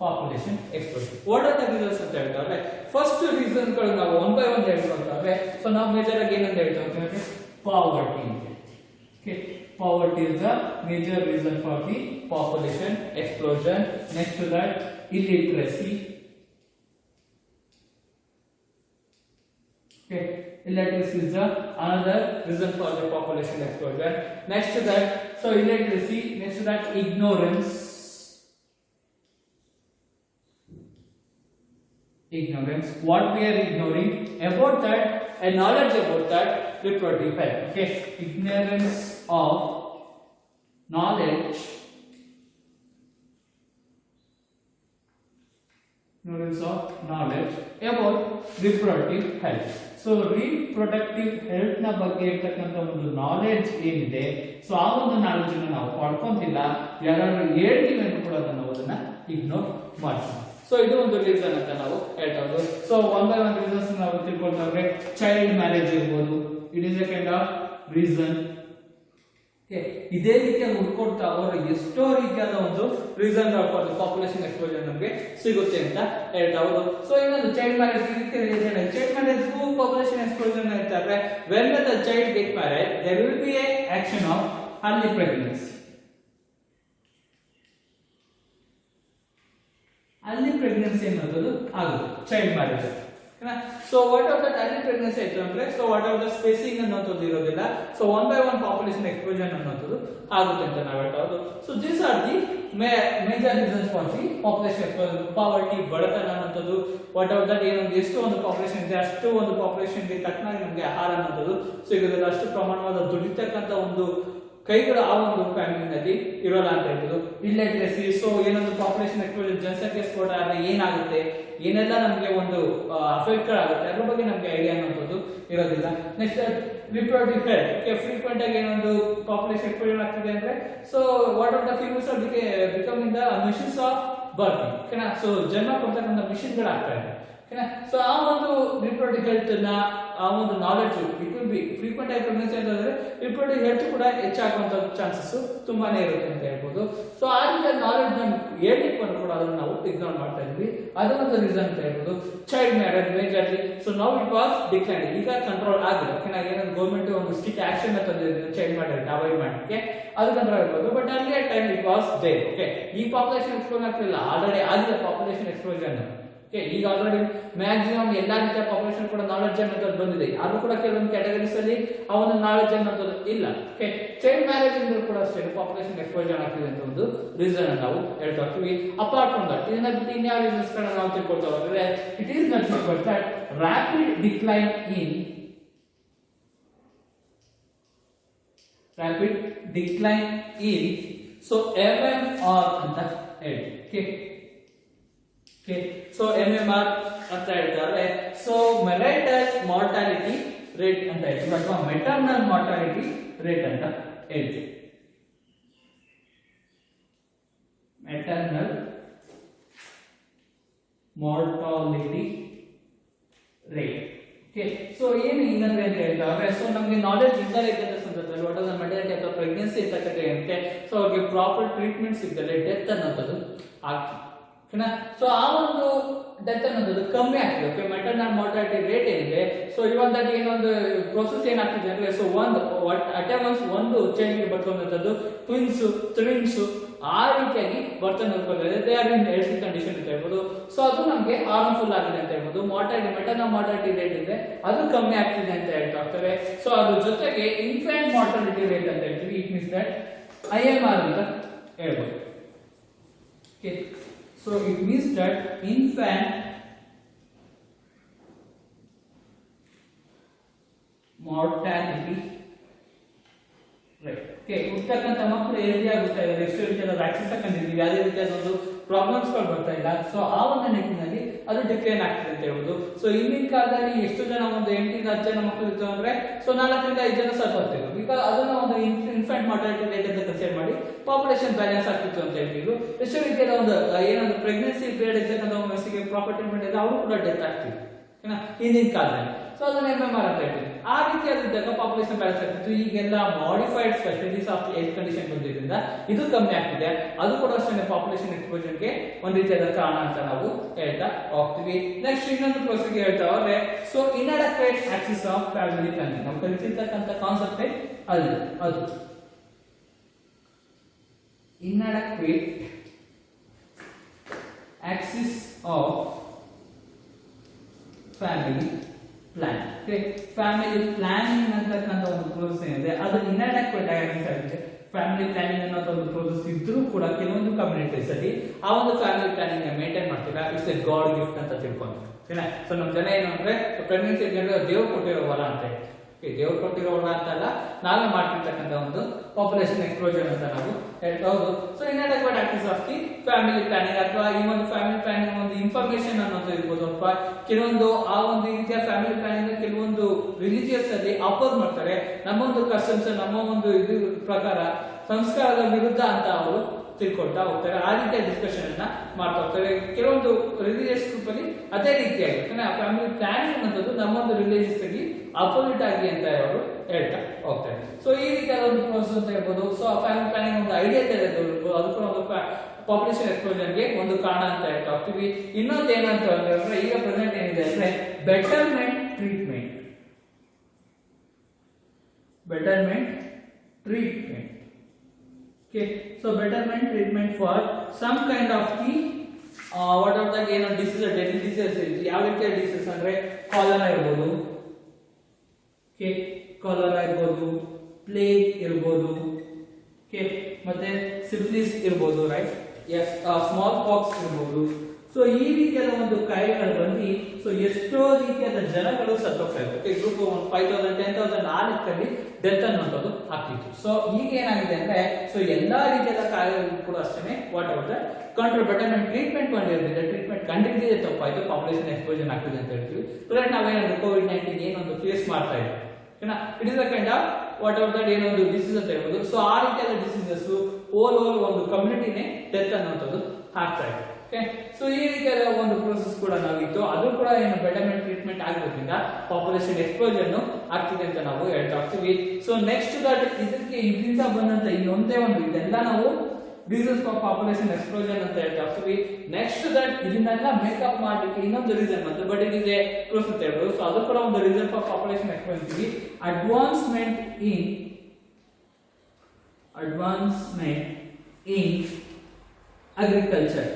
population explosion. What are the reasons ಅಂತ ಹೇಳ್ತಾರೆ? ಫಸ್ಟ್ ರೀಸನ್ ಗಳು ನಾವು ಒನ್ ಬೈ ಒನ್ ಹೇಳ್ಕೊಂಡ್ರೆ, ಸೊ ನಾವು ಮೇಜರ್ ಆಗಿ ಏನಂತ ಹೇಳ್ತಾರೆ? Poverty. Okay, poverty is the major reason for the population explosion. Next to that, illiteracy. Okay, illiteracy is the another reason for the population explosion. Next to that, so illiteracy. Next to that, ignorance. What we are ignoring about that, a knowledge about that reproductive health. Okay, ignorance of knowledge about reproductive health. So reproductive health ನ ಬಗ್ಗೆ ಇರ್ತಕ್ಕಂಥ ಒಂದು ನಾಲೆಡ್ಜ್ ಏನಿದೆ, ಸೊ ಆ ಒಂದು ನಾಲೆಡ್ಜ್ ನಾವು ಪಡ್ಕೊಂತಿಲ್ಲ, ಯಾರಾದ್ರೂ ಹೇಳ್ತೀವಿ ಅಂತ ಕೂಡ ನಾವು ಅದನ್ನ ಇಗ್ನೋರ್ ಮಾಡ್ತೀವಿ. ಸೊ ಇದು ಒಂದು ರೀಸನ್ ಅಂತ ನಾವು ಹೇಳ್ತಾ ಇರೋದು. So one by one reasons ನಾವು ತಿಳ್ಕೊಳ್ತಾ ಹೋದ್ರೆ, ಚೈಲ್ಡ್ ಮ್ಯಾರೇಜ್ ಇರ್ಬೋದು, it is A kind of reason. ಇದೇ ರೀತಿಯಾಗಿ ಹುಡ್ಕೊಡ್ತಾ ಹೋದ್ರೆ ಎಷ್ಟೋ ರೀತಿಯಾದ ಒಂದು ರೀಸನ್ ಪಾಪ್ಯುಲೇಷನ್ ಎಕ್ಸ್ಪ್ಲೋಷನ್ ನಮಗೆ ಸಿಗುತ್ತೆ ಅಂತ ಹೇಳ್ತಾ ಹೋದು. ಸೊ ಇನ್ನೊಂದು child marriage child marriage population explosion ಹೇಳ್ತಾರೆ. When the child get marriage there will be a action of early pregnancy. Early pregnancy ಅನ್ನೋದು ಆಗುತ್ತೆ child marriage. So what of that early pregnancy ಆಯ್ತು ಅಂದ್ರೆ, so what of the spacing ಅನ್ನೋದು ಇರೋದಿಲ್ಲ. So one by one population explosion ಅನ್ನೋದು ಆಗುತ್ತೆ ಅಂತ ನಾವು ಹೇಳ್ತಾ ಹೋದು. So this are the major reasons for the population explosion. Poverty, ಬಡತನ ಅನ್ನೋದು, ವಾಟ್ ಆಫ್ ದಟ್ ಏನೊಂದು ಎಷ್ಟು ಒಂದು ಪಾಪ್ಯುಲೇಷನ್ ಇದೆ ಅಷ್ಟು ಒಂದು ಪಾಪ್ಯುಲೇಷನ್ ಗೆ ತಕ್ಕನಾಗಿ ನಮಗೆ ಆಹಾರ ಅನ್ನೋದು ಸಿಗೋದಿಲ್ಲ, ಅಷ್ಟು ಪ್ರಮಾಣವಾದ ದುಡಿತಕ್ಕಂಥ ಒಂದು ಕೈಗಳು ಆ ಒಂದು ಫ್ಯಾಮಿಲಿನಲ್ಲಿ ಇರೋಲ್ಲ ಅಂತ ಹೇಳ್ಬೋದು. ಇಲ್ಲಿಟ್ರೆಸಿ, ಸೊ ಏನೊಂದು ಪಾಪ್ಯುಲೇಷನ್ ಎಕ್ಸ್ಪ್ಲೋಷನ್, ಜನಸಂಖ್ಯೆ ಸ್ಫೋಟ ಆದ್ರೆ ಏನಾಗುತ್ತೆ, ಏನೆಲ್ಲ ನಮಗೆ ಒಂದು ಅಫೆಕ್ಟ್ ಗಳಾಗುತ್ತೆ ಅದ್ರ ಬಗ್ಗೆ ನಮಗೆ ಐಡಿಯಾ ಅನ್ನೋದು ಇರೋದಿಲ್ಲ. ನೆಕ್ಸ್ಟ್ ರಿಪ್ರೊಡಕ್ಟಿವ್ ಹೆಲ್ತ್, ಫ್ರೀಕ್ವೆಂಟ್ ಆಗಿ ಏನೊಂದು ಪಾಪ್ಯುಲೇಷನ್ ಎಕ್ಸ್ಪ್ಲೋಷನ್ ಆಗ್ತಿದೆ ಅಂದ್ರೆ, so what of the females are becoming the missions of birthing. ಓಕೆನಾ? ಸೊ ಜನ್ಮ ಕೊಡ್ತಕ್ಕಂಥ ಮಿಷನ್ ಗಳಾಗ್ತಾ ಇದೆ. ಓಕೆನಾ? ಸೊ ಆ ಒಂದು ರಿಪ್ರೊಡಕ್ಟಿವ್ ಹೆಲ್ತ್ ನ ಆ ಒಂದು knowledge it will B frequent ಆಗಿ ಪ್ರೆಗ್ನೆನ್ಸಿ ಅಂತಂದ್ರೆ ರಿಪ್ರೊಡಕ್ಟಿವ್ ಹೆಲ್ತ್ ಕೂಡ ಹೆಚ್ಚಾಗುವಂತ ಚಾನ್ಸಸ್ ತುಂಬಾನೇ ಇರುತ್ತೆ ಅಂತ ಹೇಳ್ಬೋದು. ಸೊ ಆ ರೀತಿಯ ನಾಲೆಡ್ಜ್ ನ ಹೇಳ್ಲಿಕ್ಕೆ ಕೂಡ ಅದನ್ನು ನಾವು ಇಗ್ನೋರ್ ಮಾಡ್ತಾ ಇದ್ವಿ, ಅದೊಂದು ರೀಸನ್ ಅಂತ ಹೇಳ್ಬೋದು. Child marriage majorly, so now it was decline, ಈಗ ಕಂಟ್ರೋಲ್ ಆಗಿದೆ. ಓಕೆನಾ? ಏನಂದ್ರೆ ಗೌರ್ಮೆಂಟ್ ಒಂದು ಸ್ಟ್ರಿಕ್ಟ್ ಆಕ್ಷನ್ ತಂದಿದೆ ಚೈಲ್ಡ್ ಮ್ಯಾರೇಜ್ ಅವಾಯ್ಡ್ ಮಾಡಲಿಕ್ಕೆ, ಅದು ಕಂಟ್ರೋಲ್ ಆಗ್ಬೋದು. ಬಟ್ ಅಲ್ಲಿ time it was there. Okay, ಈ ಪಾಪ್ಯುಲೇಷನ್ ಎಕ್ಸ್ಪ್ಲೋಷನ್ ಆಗ್ತಿಲ್ಲ, ಆಲ್ರೆಡಿ ಆಗಿದೆ ಪಾಪ್ಯುಲೇಷನ್ ಎಕ್ಸ್ಪ್ಲೋಷನ್. ಓಕೆ, ಈಗ ಆಲ್ರೆಡಿ ಮ್ಯಾಕ್ಸಿಮಮ್ ಎಲ್ಲಾ ರೀತಿಯ ಪಾಪ್ಯುಲೇಷನ್ ಕೂಡ ನಾಲೆಡ್ಜ್ ಅನ್ನೋದು ಬಂದಿದೆ, ಆದ್ರೂ ಕೂಡ ಕೆಲವೊಂದು ಕ್ಯಾಟಗರೀಸ್ ಅಲ್ಲಿ ಆ ಒಂದು ನಾಲೆಡ್ಜ್ ಅನ್ನೋದು ಇಲ್ಲ. ಓಕೆ, ಚೈಲ್ಡ್ ಮ್ಯಾರೇಜ್ ಇಂದ ಕೂಡ ಅಷ್ಟೇ ಪಾಪ್ಯುಲೇಷನ್ ಎಕ್ಸ್ಪ್ಲೋಷನ್ ಆಗ್ತಿದೆ ಅಂತ ಒಂದು ರೀಸನ್ ನಾವು ಹೇಳ್ತಾ ಹೋಗ್ತೀವಿ. ಅಪಾರ್ಟ್ ಫ್ರಮ್ ದಟ್, ಇದನ್ನ ಬಿಟ್ಟು ಇನ್ಯಾವ ರೀಸನ್ಸ್ ಗಳನ್ನ ನಾವು ತಿಳ್ಕೊಳ್ತಾ ಹೋದ್ರೆ, it is nothing but that rapid decline in so MMR ಅಂತ ಹೇಳಿ. ಸೊ MMR ಅಂತ ಹೇಳ್ತಾರೆ. ಸೊ ಮೆರೈಟಲ್ ಮಾರ್ಟಾಲಿಟಿ ರೇಟ್ ಅಂತ ಹೇಳ್ತೀವಿ, ಅಥವಾ ಮೆಟರ್ನಲ್ ಮಾರ್ಟಾಲಿಟಿ ರೇಟ್ ಅಂತ ಹೇಳ್ತೀವಿ. Maternal mortality rate. Okay, so ಏನು ಇನ್ನಂದ್ರೆ ಅಂತ ಹೇಳ್ತಾರೆ, ಸೊ ನಮಗೆ ನಾಲೆಡ್ಜ್ ಇಲ್ಲದೆ ಇದ್ದಂತ ಸಂದರ್ಭದಲ್ಲಿ ವಾಟ್ ಆರ್ ದ ಮೆಟರ್ನಿಟಿ ಅಥವಾ ಪ್ರೆಗ್ನೆನ್ಸಿ ಇರ್ತಕ್ಕಂಥ ಏನಂತೆ, ಸೊ ಅವ್ರಿಗೆ ಪ್ರಾಪರ್ ಟ್ರೀಟ್ಮೆಂಟ್ ಸಿಗದಲ್ಲೇ ಡೆತ್ ಅನ್ನೋದು ಆಗ್ತದೆ. ಓಕೆನಾ. ಸೊ ಆ ಒಂದು ಡೆತ್ ಅನ್ನೋದು ಕಮ್ಮಿ ಆಗ್ತದೆ. ಓಕೆ, ಮೆಟರ್ನಲ್ ಮಾರ್ಟಾಲಿಟಿ ರೇಟ್ ಏನಿದೆ, ಸೊ ಇವಾಗ ಏನೊಂದು ಪ್ರೋಸೆಸ್ ಏನಾಗ್ತಿದೆ ಅಂದ್ರೆ, ಸೊ ಅಟ್ ಒನ್ಸ್ ಒಂದು ಚೈಲ್ಡ್ಗೆ ಬರ್ತಕ್ಕಂಥದ್ದು ಟ್ವಿನ್ಸ್ ಆ ರೀತಿಯಾಗಿ ಬರ್ತನೆ they are in healthy condition ಅಂತ ಹೇಳ್ಬೋದು. ಸೊ ಅದು ನಮಗೆ ಹಾರ್ಮ್ಫುಲ್ ಆಗಿದೆ ಅಂತ ಹೇಳ್ಬೋದು. ಮೆಟರ್ನಲ್ ಮಾರ್ಟಾಲಿಟಿ ರೇಟ್ ಇದೆ ಅದು ಕಮ್ಮಿ ಆಗ್ತಿದೆ ಅಂತ ಹೇಳ್ತಾ ಹೋಗ್ತಾರೆ. ಸೊ ಅದ್ರ ಜೊತೆಗೆ ಇನ್ಫ್ಯಾಂಟ್ ಮಾರ್ಟಾಲಿಟಿ ರೇಟ್ ಅಂತ ಹೇಳ್ತೀವಿ. ಇಟ್ ಮೀನ್ಸ್ ದಟ್ IMR ಅಂತ ಹೇಳ್ಬೋದು. Okay, so it means that infant mortality rate. Okay, ಹುಟ್ಟತಕ್ಕಂಥ ಮಕ್ಕಳು ಹೆಲ್ದಿ ಆಗುತ್ತಾ ಇದ್ದಾರೆ, ಎಷ್ಟು ರೀತಿಯಾದ ವ್ಯಾಕ್ಸಿನ್ ತಗೊಂಡಿದ್ದೀವಿ, ಯಾವುದೇ ರೀತಿಯಾದ ಒಂದು ಪ್ರಾಬ್ಲಮ್ಸ್ ಗಳು ಬರ್ತಾ ಇಲ್ಲ. ಸೊ ಆ ಒಂದು ನಿಟ್ಟಿನಲ್ಲಿ ಅದು ಡಿಕ್ಲೈನ್ ಆಗ್ತದೆ ಅಂತ ಹೇಳ್ಬೋದು. ಸೊ ಹಿಂದಿನ ಕಾಲದಲ್ಲಿ ಎಷ್ಟು ಜನ ಒಂದು 8 ರಿಂದ 10 ಜನ ಮಕ್ಕಳು ಇತ್ತು ಅಂದ್ರೆ, ಸೊ 4 ರಿಂದ 5 ಜನ ಸತ್ತೋಗ್ತಿದ್ರು. ಬಿಕಾಸ್ ಅದನ್ನ ಒಂದು ಇನ್ಫ್ಯಾಂಟ್ ಮಾರ್ಟಾಲಿಟಿ ರೇಟ್ ಅಂತ ಕನ್ಸಿಡರ್ ಮಾಡಿ ಪಾಪ್ಯುಲೇಷನ್ ಬ್ಯಾಲೆನ್ಸ್ ಆಗ್ತಿತ್ತು ಅಂತ ಹೇಳ್ತಿದ್ರು. ಎಷ್ಟು ರೀತಿಯಾದ ಒಂದು ಏನೊಂದು ಪ್ರೆಗ್ನೆನ್ಸಿ ಪೀರಿಯಡ್ ಇರ್ತಕ್ಕಂಥ ಒಂದು ಮನಸ್ಸಿಗೆ ಪ್ರಾಪರ್ ಟ್ರೀಟ್ಮೆಂಟ್ ಇದೆ, ಅವರು ಕೂಡ ಡೆತ್ ಆಗ್ತಿದ್ರು ಹಿಂದಿನ ಕಾಲದಲ್ಲಿ. ಸೊ ಅದನ್ನ MMR ಅಂತ ಹೇಳ್ತೀವಿ. ಆ ರೀತಿಯಾದಾಗ ಪಾಪ್ಯುಲೇಷನ್ ಬ್ಯಾಲೆನ್ಸ್ ಆಗ್ತಿತ್ತು. ಈಗೆಲ್ಲ modified specialities of health condition ಬಂದಿದ್ದರಿಂದ ಇದು ಕಮ್ಮಿ ಆಗ್ತಿದೆ. ಅದು ಕೂಡ ಅಷ್ಟೇ ಪಾಪ್ಯುಲೇಷನ್ ಎಕ್ಸ್ಪೋಜರ್ಗೆ ಒಂದು ರೀತಿಯಾದ ಕಾರಣ ಅಂತ ನಾವು ಹೇಳ್ತಾ ಹೋಗ್ತೀವಿ. ನೆಕ್ಸ್ಟ್ ಇನ್ನೊಂದು ಪ್ರೊಸೀಜರ್ ಹೇಳ್ತಾ ಹೋದ್ರೆ, so inadequate access of family planning ನಾವು ಕಲಿತಿರ್ತಕ್ಕಂಥ ಕಾನ್ಸೆಪ್ಟ್ ಅದು inadequate access of family plan. Family planning ಅಂತಕ್ಕಂಥ ಒಂದು ಪ್ರೋಸೆಸ್ ಏನಿದೆ ಅದು ಇನ್ಅಡೆಕ್ವೇಟ್ ಆಗಿದೆ. ಫ್ಯಾಮಿಲಿ ಪ್ಲಾನಿಂಗ್ ಅನ್ನೋದು ಒಂದು ಪ್ರೋಸೆಸ್ ಇದ್ರೂ ಕೂಡ ಕೆಲವೊಂದು ಕಮ್ಯುನಿಟೀಸ್ ಅಲ್ಲಿ ಆ ಒಂದು ಫ್ಯಾಮಿಲಿ ಪ್ಲಾನಿಂಗ್ ಮೇಂಟೈನ್ ಮಾಡ್ತೀರಾ. ಇಟ್ಸ್ ಎ ಗಾಡ್ ಗಿಫ್ಟ್ ಅಂತ ತಿಳ್ಕೊಂಡು. ಸೊ ನಮ್ಮ ಜನ ಏನು ಅಂದ್ರೆ ಪ್ರೆಗ್ನೆನ್ಸಿ ದೇವ್ರು ಕೊಟ್ಟಿರೋ ವರ ಅಂತ ಹೇಳಿ, ದೇವ್ರು ಕೊಟ್ಟಿರೋ ವರ ಅಂತಲ್ಲ, ನಾವೇ ಮಾಡ್ತಿರ್ತಕ್ಕಂಥ ಒಂದು ಪಾಪ್ಯುಲೇಷನ್ ಎಕ್ಸ್ಪ್ಲೋಷನ್ ಅಂತ ನಾವು ಹೇಳ್ಬಹುದು. So inadequate access of the family planning ಅಥವಾ ಈ ಒಂದು ಫ್ಯಾಮಿಲಿ ಪ್ಲಾನಿಂಗ್ ಒಂದು ಇನ್ಫಾರ್ಮೇಶನ್ ಅನ್ನೋದು ಇರ್ಬೋದು, ಅಥವಾ ಕೆಲವೊಂದು ಆ ಒಂದು ರೀತಿಯ ಫ್ಯಾಮಿಲಿ ಪ್ಲಾನಿಂಗ್ ಕೆಲವೊಂದು ರಿಲಿಜಿಯಸ್ ಅಲ್ಲಿ ಅಪೋಸ್ ಮಾಡ್ತಾರೆ. ನಮ್ಮೊಂದು ಕಸ್ಟಮ್ಸ್ ನಮ್ಮ ಒಂದು ಇದು ಪ್ರಕಾರ ಸಂಸ್ಕಾರದ ವಿರುದ್ಧ ಅಂತ ಅವರು ತಿಳ್ಕೊಳ್ತಾ ಹೋಗ್ತಾರೆ. ಆ ರೀತಿಯ ಡಿಸ್ಕಷನ್ ಅನ್ನ ಮಾಡ್ತಾ ಹೋಗ್ತಾರೆ. ಕೆಲವೊಂದು ರಿಲಿಜಿಯಸ್ ಗ್ರೂಪ್ ಅಲ್ಲಿ ಅದೇ ರೀತಿಯಾಗಿ ಫ್ಯಾಮಿಲಿ ಪ್ಲಾನಿಂಗ್ ಅನ್ನೋದು ನಮ್ಮೊಂದು ರಿಲಿಜಿಯಸ್ ಆಗಿ ಅಪೋಸಿಟ್ ಆಗಿ ಅಂತ ಅವರು ಹೇಳ್ತಾ ಹೋಗ್ತಾರೆ. ಸೊ ಈ ರೀತಿಯಾದ ಒಂದು ಪ್ರೋಸೆಸ್ ಅಂತ ಹೇಳ್ಬೋದು. ಸೊ ಫ್ಯಾಮಿಲಿ ಪ್ಲಾನಿಂಗ್ ಒಂದು ಐಡಿಯಾ ತೆಗೆದು ಅದು ಕೂಡ ಒಂದು ಪಾಪ್ಯುಲೇಷನ್ ಎಕ್ಸ್ಪ್ಲೋಷನ್ಗೆ ಒಂದು ಕಾರಣ ಅಂತ ಹೇಳ್ತಾ ಹೋಗ್ತೀವಿ. ಇನ್ನೊಂದು ಏನಂತ ಹೇಳಿದ್ರೆ, ಈಗ ಪ್ರೆಸೆಂಟ್ ಏನಿದೆ ಅಂದ್ರೆ betterment treatment. Okay, so betterment treatment for some kind of the whatever that ಏನೋ ಡಿಸೀಸ್ ಡೆಡ್ಲಿ ಡಿಸೀಸ್ ಯಾವ ರೀತಿಯ ಡಿಸೀಸ್ ಅಂದ್ರೆ ಕಾಲರಾ ಇರ್ಬೋದು, ಕಾಲರಾ ಇರ್ಬೋದು, ಪ್ಲೇಗ್ ಇರ್ಬೋದು, ಮತ್ತೆ ಸಿಫಿಲಿಸ್ ಇರ್ಬೋದು, ರೈಟ್, ಸ್ಮಾಲ್ ಪಾಕ್ಸ್ ಇರ್ಬೋದು. ಸೊ ಈ ರೀತಿಯಾದ ಒಂದು ಕಾಯಿಲೆಗಳು ಬಂದು ಸೊ ಎಷ್ಟೋ ರೀತಿಯಾದ ಜನಗಳು ಸತ್ತೋಗ್ತಾ ಇದ್ದಾರೆ. ಗ್ರೂಪ್ 5,000 10,000 ಆ ಲೆಕ್ಕದಲ್ಲಿ ಡೆತ್ ಅನ್ನೋದು ಆಗ್ತಿತ್ತು. ಸೊ ಈಗ ಏನಾಗಿದೆ ಅಂದ್ರೆ, ಸೊ ಎಲ್ಲಾ ರೀತಿಯಾದ ಕಾಯಿಲೆಗಳು ಕೂಡ ಅಷ್ಟೇ what ever that control betterment treatment ಮಾಡಿರೋದ್ರಿಂದ ಟ್ರೀಟ್ಮೆಂಟ್ ಕಂಡಿದ್ದೇ ತಪ್ಪಾಯ್ತು, ಪಾಪ್ಯುಲೇಷನ್ ಎಕ್ಸ್ಪ್ಲೋಷನ್ ಆಗ್ತಿದೆ ಅಂತ ಹೇಳ್ತೀವಿ. ಬಟ್ ನಾವೇನಾದ್ರು COVID-19 ಏನೊಂದು ಫೇಸ್ ಮಾಡ್ತಾ ಇದ್ದೀವಿ, it is a kind of what ever that ಏನೊಂದು ಡಿಸೀಸ್ ಅಂತ ಹೇಳ್ಬೋದು. ಸೊ ಆ ರೀತಿಯಾದ ಡಿಸೀಸಸ್ ಓಲ್ ಒಂದು ಕಮ್ಯುನಿಟಿನೇ ಡೆತ್ ಅನ್ನೋದು ಆಗ್ತಾ ಇದೆ. ಸೊ ಈ ರೀತಿಯಾದ ಒಂದು ಪ್ರೋಸೆಸ್ ಕೂಡ ನಾವಿತ್ತು. ಅದು ಕೂಡ ಏನು ಬೆಟರ್ಮೆಂಟ್ ಟ್ರೀಟ್ಮೆಂಟ್ ಆಗಿರೋದ್ರಿಂದ ಪಾಪ್ಯುಲೇಷನ್ ಎಕ್ಸ್ಪ್ಲೋಷನ್ ಆಗ್ತಿದೆ ಅಂತ ನಾವು ಹೇಳ್ತಾ ಹೋಗ್ತೀವಿ. ಸೊ ನೆಕ್ಸ್ಟ್ ದಟ್ ಇದರಿಂದ ಬಂದಂತ ಇನ್ನೊಂದೇ ಒಂದು ಇದೆಲ್ಲ ನಾವು ರೀಸನ್ಸ್ ಫಾರ್ ಪಾಪ್ಯುಲೇಷನ್ ಎಕ್ಸ್ಪ್ಲೋಷನ್ ಅಂತ ಹೇಳ್ತಾ ಹೋಗ್ತೀವಿ. ನೆಕ್ಸ್ಟ್ ದಟ್ ಇದನ್ನೆಲ್ಲ ಮೇಕಪ್ ಮಾಡಲಿಕ್ಕೆ ಇನ್ನೊಂದು ರೀಸನ್ ಬಂತು, but it is A process ಅಂತ ಹೇಳ್ಬೋದು. ಸೊ ಅದು ಕೂಡ ಒಂದು reason for population explosion. Advancement in agriculture.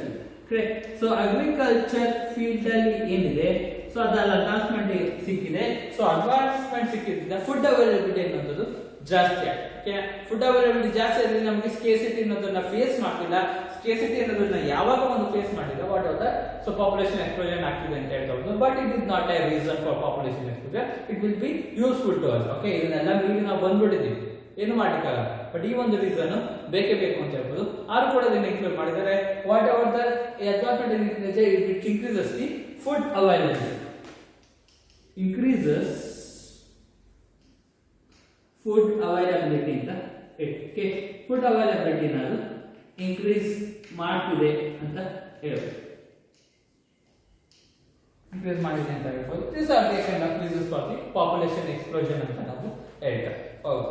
So agriculture field ಅಲ್ಲಿ ಏನಿದೆ, ಸೊ ಅದೆಲ್ಲ ಅಡ್ವಾನ್ಸ್ಮೆಂಟ್ ಸಿಕ್ಕಿದೆ. ಸೊ ಅಡ್ವಾನ್ಸ್ಮೆಂಟ್ ಸಿಕ್ಕಿದ್ರಿಂದ ಫುಡ್ ಅವೈಲಬಿಲಿಟಿ ಅನ್ನೋದು ಜಾಸ್ತಿ ಆಗಿದೆ. ಫುಡ್ ಅವೈಲಬಿಲಿಟಿ ಜಾಸ್ತಿ ಆದ್ರೆ ನಮಗೆ ಸ್ಕೇಸಿಟಿ ಅನ್ನೋದನ್ನ ಫೇಸ್ ಮಾಡ್ತಿಲ್ಲ. ಸ್ಕೇಸಿಟಿ ಅನ್ನೋದನ್ನ ಯಾವಾಗ ಒಂದು ಫೇಸ್ ಮಾಡಿಲ್ಲ what are that, so population explosion ಆಗ್ತಿದೆ ಅಂತ ಹೇಳ್ತಾ. But it is not a reason for population explosion. It will be useful to us. Okay, ಇದನ್ನೆಲ್ಲ ಈಗ ನಾವು ಬಂದ್ಬಿಟ್ಟಿದ್ದೀವಿ, ಏನು ಮಾಡ್ಲಿಕ್ಕಾಗಲ್ಲ. ಬಟ್ ಈ ಒಂದು ರೀಸನ್ ಬೇಕೇ ಬೇಕು ಅಂತ ಹೇಳ್ಬೋದು. ಆರು ಕೂಡ ಇದನ್ನ ಇನ್ಕ್ಲೂಡ್ ಮಾಡಿದ್ದಾರೆ. What ever the advancement it increases the food availability, food availability ಅಂತ ಹೇಳಿ, ಫುಡ್ ಅವೈಲಬಿಲಿಟಿ ನಾನು ಇನ್ಕ್ರೀಸ್ ಮಾಡ್ತಿದೆ ಅಂತ ಹೇಳ್ಬೋದು, ಇನ್ಕ್ರೀಸ್ ಮಾಡಿದೆ ಅಂತ ಹೇಳ್ಬೋದು. This are the kind of reasons for the population explosion ಅಂತ ನಾವು ಹೇಳ್ತಾ ಹೌದು.